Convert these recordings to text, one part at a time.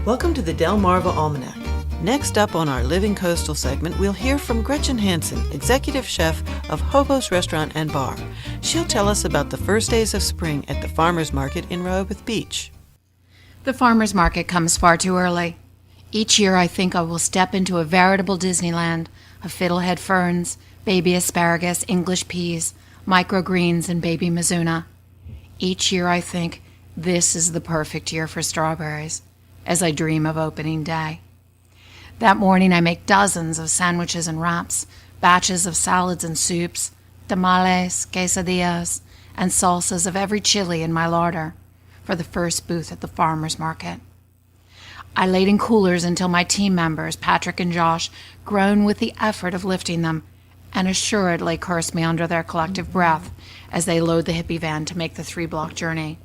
Welcome to the Delmarva Almanac. Next up on our Living Coastal segment, we'll hear from Gretchen Hanson, Executive Chef of Hobos Restaurant and Bar. She'll tell us about the first days of spring at the Farmers Market in Rehoboth Beach. The Farmers Market comes far too early. Each year I think I will step into a veritable Disneyland of fiddlehead ferns, baby asparagus, English peas, microgreens, and baby mizuna. Each year I think this is the perfect year for strawberries, as I dream of opening day. That morning I make dozens of sandwiches and wraps, batches of salads and soups, tamales, quesadillas, and salsas of every chili in my larder for the first booth at the farmer's market. I laid in coolers until my team members, Patrick and Josh, groan with the effort of lifting them and assuredly curse me under their collective breath as they load the hippie van to make the 3-block journey.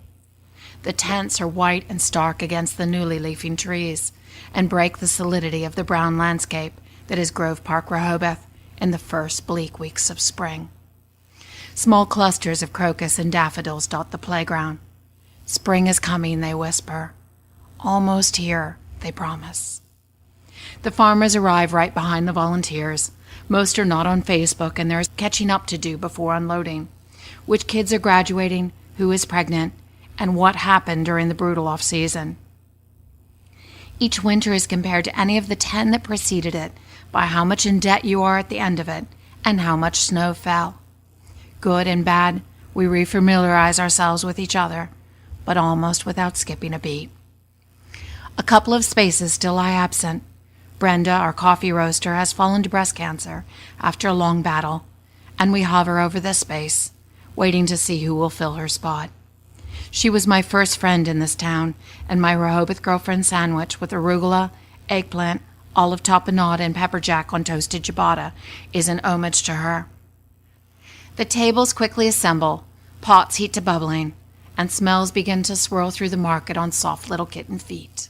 The tents are white and stark against the newly leafing trees and break the solidity of the brown landscape that is Grove Park, Rehoboth, in the first bleak weeks of spring. Small clusters of crocus and daffodils dot the playground. Spring is coming, they whisper. Almost here, they promise. The farmers arrive right behind the volunteers. Most are not on Facebook, and there's catching up to do before unloading. Which kids are graduating, who is pregnant, and what happened during the brutal off-season. Each winter is compared to any of the 10 that preceded it by how much in debt you are at the end of it and how much snow fell. Good and bad, we refamiliarize ourselves with each other, but almost without skipping a beat. A couple of spaces still lie absent. Brenda, our coffee roaster, has fallen to breast cancer after a long battle, and we hover over this space, waiting to see who will fill her spot. She was my first friend in this town, and my Rehoboth girlfriend sandwich with arugula, eggplant, olive tapenade, and pepper jack on toasted ciabatta is an homage to her. The tables quickly assemble, pots heat to bubbling, and smells begin to swirl through the market on soft little kitten feet.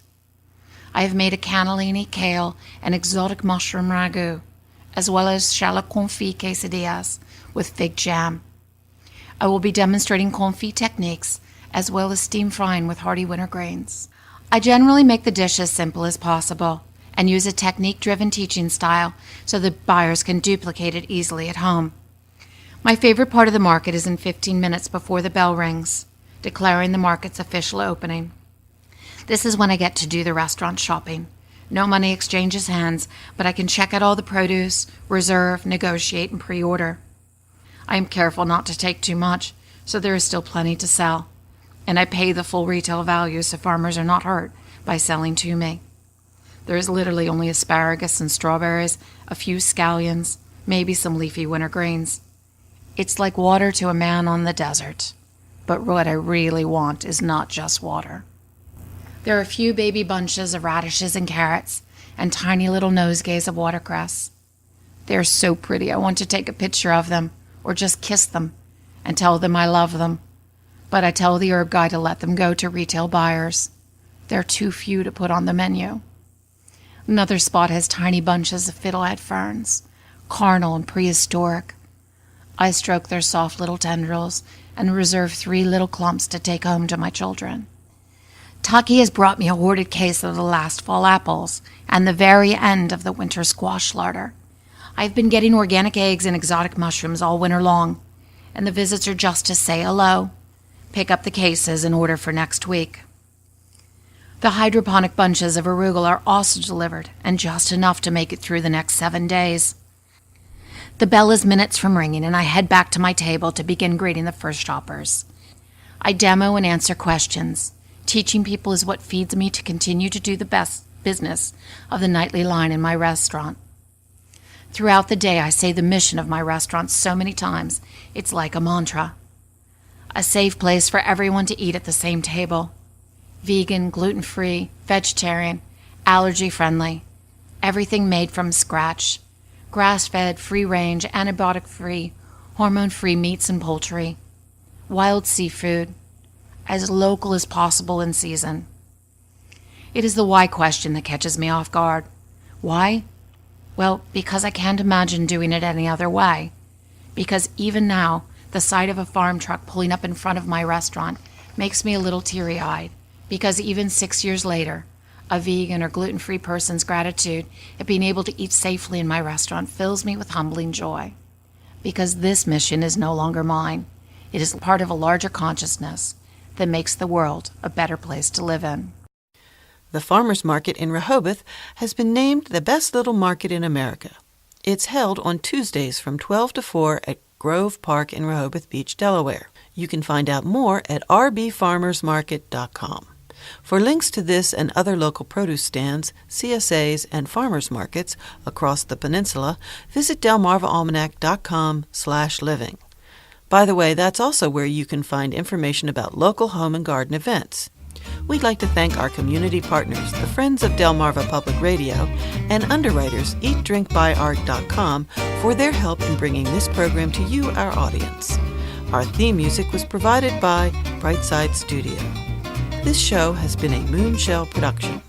I have made a cannellini, kale, and exotic mushroom ragu, as well as shallot confit quesadillas with fig jam. I will be demonstrating confit techniques, as well as steam frying with hearty winter grains. I generally make the dish as simple as possible and use a technique-driven teaching style so that buyers can duplicate it easily at home. My favorite part of the market is in 15 minutes before the bell rings, declaring the market's official opening. This is when I get to do the restaurant shopping. No money exchanges hands, but I can check out all the produce, reserve, negotiate, and pre-order. I am careful not to take too much, so there is still plenty to sell. And I pay the full retail value so farmers are not hurt by selling to me. There is literally only asparagus and strawberries, a few scallions, maybe some leafy winter greens. It's like water to a man on the desert. But what I really want is not just water. There are a few baby bunches of radishes and carrots, and tiny little nosegays of watercress. They are so pretty I want to take a picture of them, or just kiss them, and tell them I love them. But I tell the herb guy to let them go to retail buyers. There are too few to put on the menu. Another spot has tiny bunches of fiddlehead ferns, carnal and prehistoric. I stroke their soft little tendrils and reserve 3 little clumps to take home to my children. Tucky has brought me a hoarded case of the last fall apples and the very end of the winter squash larder. I've been getting organic eggs and exotic mushrooms all winter long, and the visits are just to say hello. Pick up the cases and order for next week. The hydroponic bunches of arugula are also delivered, and just enough to make it through the next 7 days. The bell is minutes from ringing, and I head back to my table to begin greeting the first shoppers. I demo and answer questions. Teaching people is what feeds me to continue to do the best business of the nightly line in my restaurant. Throughout the day, I say the mission of my restaurant so many times, it's like a mantra. A safe place for everyone to eat at the same table. Vegan, gluten-free, vegetarian, allergy-friendly. Everything made from scratch. Grass-fed, free-range, antibiotic-free, hormone-free meats and poultry. Wild seafood. As local as possible in season. It is the why question that catches me off guard. Why? Well, because I can't imagine doing it any other way. Because even now, the sight of a farm truck pulling up in front of my restaurant makes me a little teary-eyed. Because even 6 years later, A vegan or gluten-free person's gratitude at being able to eat safely in my restaurant fills me with humbling joy. Because this mission is no longer mine. It is part of a larger consciousness that makes the world a better place to live in. The Farmers Market in Rehoboth has been named the best little market in America. It's held on Tuesdays from 12 to 4 at Grove Park in Rehoboth Beach, Delaware. You can find out more at rbfarmersmarket.com. For links to this and other local produce stands, CSAs, and farmers markets across the peninsula, visit delmarvaalmanac.com/living. By the way, that's also where you can find information about local home and garden events. We'd like to thank our community partners, the Friends of Delmarva Public Radio, and underwriters eatdrinkbuyart.com for their help in bringing this program to you, our audience. Our theme music was provided by Brightside Studio. This show has been a Moonshell production.